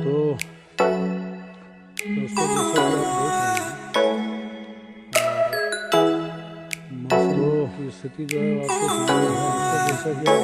तो दोस्तों जैसा कि आप देख रहे हैं मौसम की स्थिति जो है आपको समझ में है। जैसा कि आप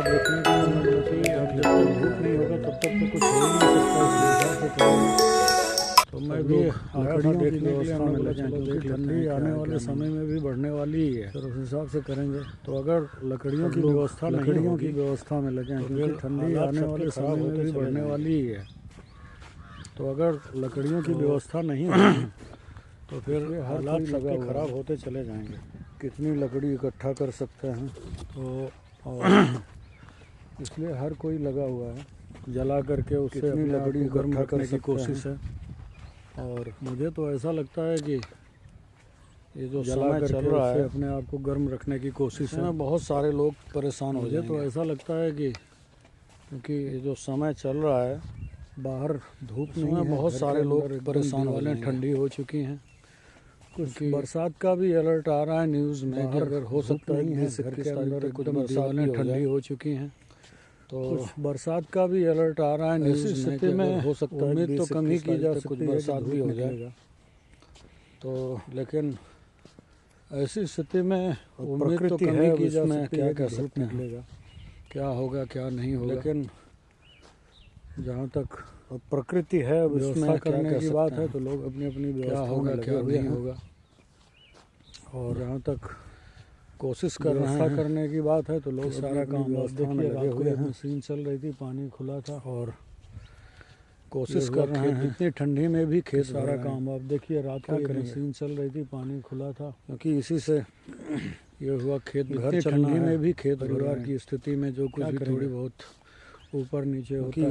देख रहे हैं गेहूँ भर दिया गया था तो मैं भी लकड़ियों की व्यवस्था में लगे हैं क्योंकि ठंडी आने वाले समय में भी बढ़ने वाली ही है, तो उस हिसाब से करेंगे। तो अगर लकड़ियों की व्यवस्था में लगे हैं क्योंकि ठंडी आने वाले समय में भी बढ़ने वाली ही है, तो अगर लकड़ियों की व्यवस्था नहीं होगी तो फिर हालात सबके खराब होते चले जाएंगे। कितनी लकड़ी इकट्ठा कर सकते हैं, तो और इसलिए हर कोई लगा हुआ है जला करके उससे अपनी लकड़ी गर्म रखने की कोशिश है। और मुझे तो ऐसा लगता है कि ये जो जला चल रहा है अपने आप को गर्म रखने की कोशिश है, बहुत सारे लोग परेशान हो जाएंगे। मुझे तो ऐसा लगता है कि क्योंकि ये जो समय चल रहा है बाहर धूप नहीं है, बहुत सारे लोग परेशान हो रहे हैं, ठंडी हो चुकी हैं। कुछ बरसात का भी अलर्ट आ रहा है न्यूज़ में कि अगर हो सकता है कि 21 तारीख तक कुछ बरसातें ठंडी हो चुकी हैं, तो बरसात का भी अलर्ट आ रहा है न्यूज़ में कि अगर हो सकता है उम्मीद तो कम ही की जा सकती है बरसात भी हो जाएगा। तो लेकिन ऐसी स्थिति में उम्मीद तो कम ही की जा सकती है, क्या सकते हैं क्या होगा क्या नहीं होगा। लेकिन जहाँ तक प्रकृति है उसमें करने की बात है तो लोग अपनी अपनी व्यवस्था होगा क्या नहीं होगा। और जहाँ तक कोशिश कर रहे हैं करने की बात है तो लोग सारा काम व्यवस्था में लगे हुए हैं। मशीन चल रही थी, पानी खुला था और कोशिश कर रहे हैं इतनी ठंडी में भी खेत सारा काम। आप देखिए रात को मशीन चल रही थी, पानी खुला था, क्योंकि इसी से ये हुआ खेत घर ठंडी में भी खेत परिवार की स्थिति में जो कुछ भी थोड़ी बहुत ऊपर नीचे होता है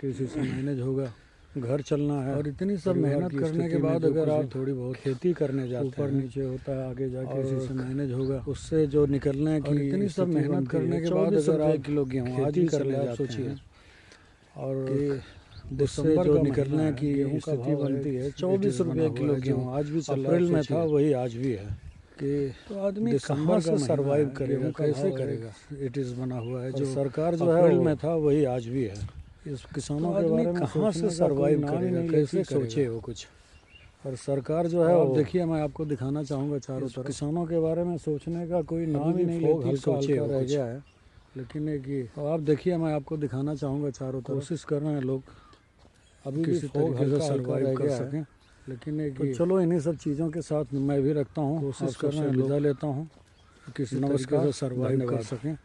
इसी से मैनेज होगा, घर चलना है। और इतनी सब मेहनत करने के बाद अगर आप थोड़ी बहुत खेती करने जाते हैं ऊपर नीचे होता है आगे जाके इसी से मैनेज होगा, उससे जो निकलने की इतनी सब मेहनत करने के बाद अगर आप किलो गेहूँ आज भी करने आप सोचिए, और दिसंबर जो निकलने की स्थिति बनती है 24 रुपये किलो गेहूँ आज भी अप्रैल में था वही आज भी है कि तो आदमी कहाँ से सरवाइव करेगा, कैसे करेगा। इट इज़ बना हुआ है जो सरकार जो है अप्रैल में था वही आज भी है। इस किसानों के बारे में कहाँ से सरवाइव करेगा, कैसे सोचे वो कुछ। और सरकार जो है आप देखिए, मैं आपको दिखाना चाहूँगा चारों तरफ किसानों के बारे में सोचने का कोई नाम ही नहीं लेती, सोचे रह गया है। लेकिन एक आप देखिए, मैं आपको दिखाना चाहूँगा चारों तरफ कोशिश कर रहे हैं लोग अभी किसी तरीके से सरवाइव कर सकें। लेकिन एक तो चलो इन्हीं सब चीज़ों के साथ मैं भी रखता हूँ, कोशिश कर रहे हैं विदा लेता हूँ किसी तरीके से सरवाइव कर सकें।